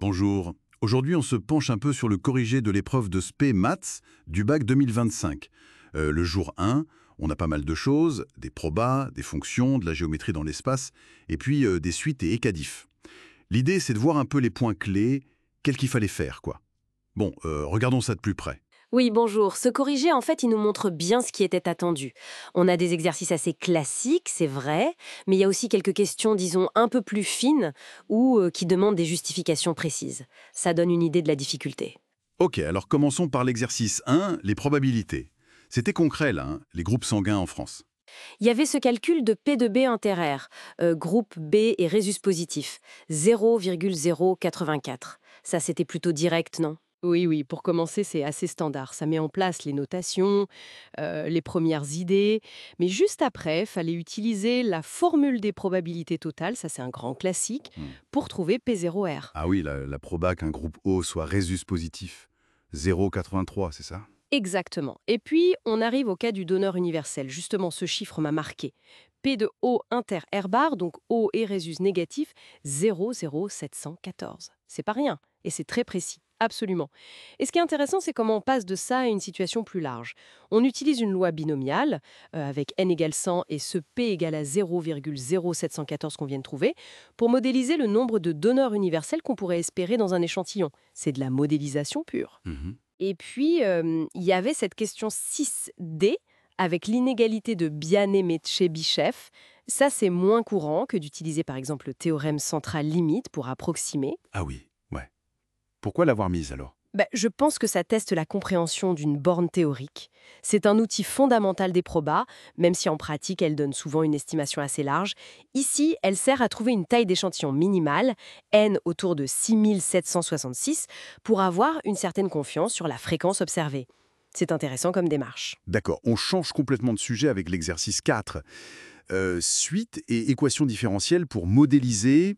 Bonjour. Aujourd'hui, on se penche un peu sur le corrigé de l'épreuve de spé maths du bac 2025. Le jour 1, on a pas mal de choses, des probas, des fonctions, de la géométrie dans l'espace, et puis des suites et écadifs. L'idée, c'est de voir un peu les points clés, quel qu'il fallait faire, quoi. Bon, regardons ça de plus près. Oui, bonjour. Ce corrigé, en fait, il nous montre bien ce qui était attendu. On a des exercices assez classiques, c'est vrai, mais il y a aussi quelques questions, disons, un peu plus fines ou qui demandent des justifications précises. Ça donne une idée de la difficulté. Ok, alors commençons par l'exercice 1, les probabilités. C'était concret, là, hein, les groupes sanguins en France. Il y avait ce calcul de P de B interaire, groupe B et résus positif, 0,084. Ça, c'était plutôt direct, non? Oui, oui, pour commencer, c'est assez standard. Ça met en place les notations, les premières idées, mais juste après, fallait utiliser la formule des probabilités totales, ça c'est un grand classique, Hmm. pour trouver P0R. Ah oui, la proba qu'un groupe O soit résus positif. 0,83, c'est ça? Exactement. Et puis, on arrive au cas du donneur universel. Justement, ce chiffre m'a marqué. P de O inter R bar, donc O et résus négatif, 0,0714. C'est pas rien, et c'est très précis. Absolument. Et ce qui est intéressant, c'est comment on passe de ça à une situation plus large. On utilise une loi binomiale, avec n égale 100 et ce p égale à 0,0714 qu'on vient de trouver, pour modéliser le nombre de donneurs universels qu'on pourrait espérer dans un échantillon. C'est de la modélisation pure. Mhm. Et puis, il y avait cette question 6D avec l'inégalité de Bianet-Métché-Bichef. Ça, c'est moins courant que d'utiliser par exemple le théorème central limite pour approximer. Ah oui, ouais. Pourquoi l'avoir mise alors? Je pense que ça teste la compréhension d'une borne théorique. C'est un outil fondamental des probas, même si en pratique, elle donne souvent une estimation assez large. Ici, elle sert à trouver une taille d'échantillon minimale, n autour de 6766, pour avoir une certaine confiance sur la fréquence observée. C'est intéressant comme démarche. D'accord, on change complètement de sujet avec l'exercice 4. Suite et équation différentielle pour modéliser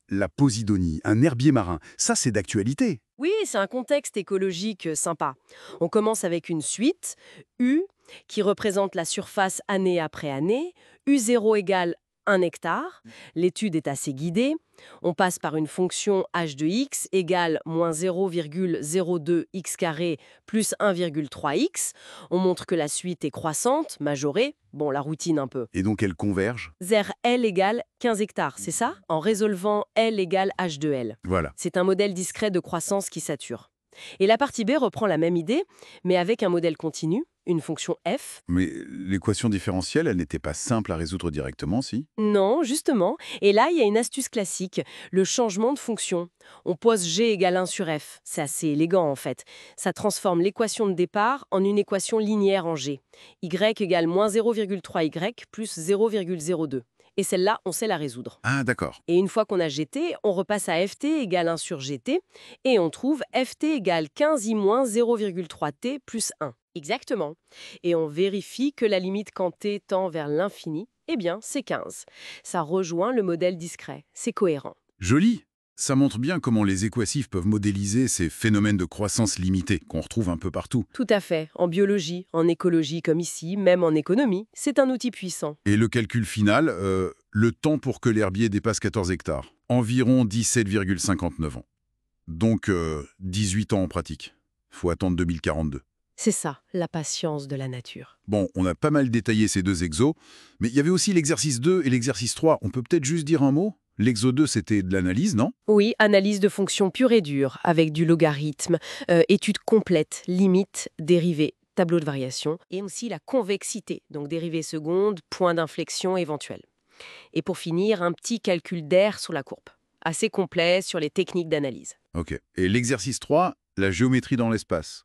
la posidonie, un herbier marin. Ça, c'est d'actualité. Oui, c'est un contexte écologique sympa. On commence avec une suite, U, qui représente la surface année après année. U0 égale 1 hectare. L'étude est assez guidée. On passe par une fonction h de x égale moins 0,02 x carré plus 1,3 x. On montre que la suite est croissante, majorée. Bon, la routine un peu. Et donc, elles convergent. Zer L égale 15 hectares, c'est ça? En résolvant L égale H de L. Voilà. C'est un modèle discret de croissance qui sature. Et la partie B reprend la même idée, mais avec un modèle continu, une fonction f. Mais l'équation différentielle, elle n'était pas simple à résoudre directement, si? Non, justement. Et là, il y a une astuce classique, le changement de fonction. On pose G égale 1 sur f. C'est assez élégant, en fait. Ça transforme l'équation de départ en une équation linéaire en G. Y égale moins 0,3y plus 0,02. Et celle-là, on sait la résoudre. Ah, d'accord. Et une fois qu'on a GT, on repasse à FT égale 1 sur GT, et on trouve FT égale 15i moins 0,3t plus 1. Exactement. Et on vérifie que la limite quand t tend vers l'infini, eh bien, c'est 15. Ça rejoint le modèle discret. C'est cohérent. Joli. Ça montre bien comment les équatifs peuvent modéliser ces phénomènes de croissance limitée qu'on retrouve un peu partout. Tout à fait. En biologie, en écologie comme ici, même en économie, c'est un outil puissant. Et le calcul final, le temps pour que l'herbier dépasse 14 hectares. Environ 17,59 ans. Donc 18 ans en pratique. Faut attendre 2042. C'est ça, la patience de la nature. Bon, on a pas mal détaillé ces deux exos, mais il y avait aussi l'exercice 2 et l'exercice 3. On peut peut-être juste dire un mot? L'exo 2, c'était de l'analyse, non? Oui, analyse de fonctions pure et dure, avec du logarithme, étude complète, limite, dérivée, tableau de variation, et aussi la convexité, donc dérivée seconde, point d'inflexion éventuel. Et pour finir, un petit calcul d'air sur la courbe, assez complet sur les techniques d'analyse. Ok. Et l'exercice 3, la géométrie dans l'espace.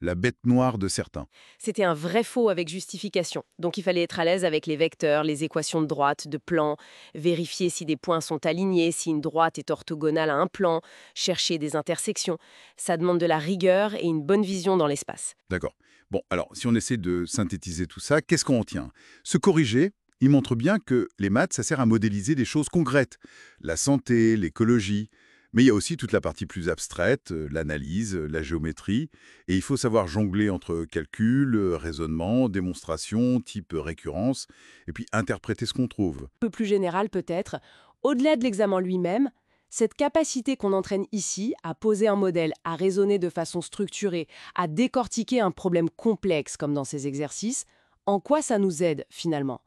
La bête noire de certains. C'était un vrai faux avec justification, donc il fallait être à l'aise avec les vecteurs, les équations de droite, de plan, vérifier si des points sont alignés, si une droite est orthogonale à un plan, chercher des intersections. Ça demande de la rigueur et une bonne vision dans l'espace. D'accord. Bon, alors, si on essaie de synthétiser tout ça, qu'est-ce qu'on retient? Se corriger, il montre bien que les maths, ça sert à modéliser des choses concrètes. La santé, l'écologie. Mais il y a aussi toute la partie plus abstraite, l'analyse, la géométrie. Et il faut savoir jongler entre calcul, raisonnement, démonstration, type récurrence, et puis interpréter ce qu'on trouve. Un peu plus général peut-être, au-delà de l'examen lui-même, Cette capacité qu'on entraîne ici à poser un modèle, à raisonner de façon structurée, à décortiquer un problème complexe comme dans ces exercices, en quoi ça nous aide finalement?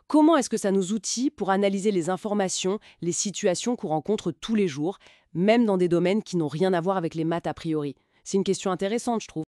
Comment est-ce que ça nous outille pour analyser les informations, les situations qu'on rencontre tous les jours, même dans des domaines qui n'ont rien à voir avec les maths a priori? C'est une question intéressante, je trouve.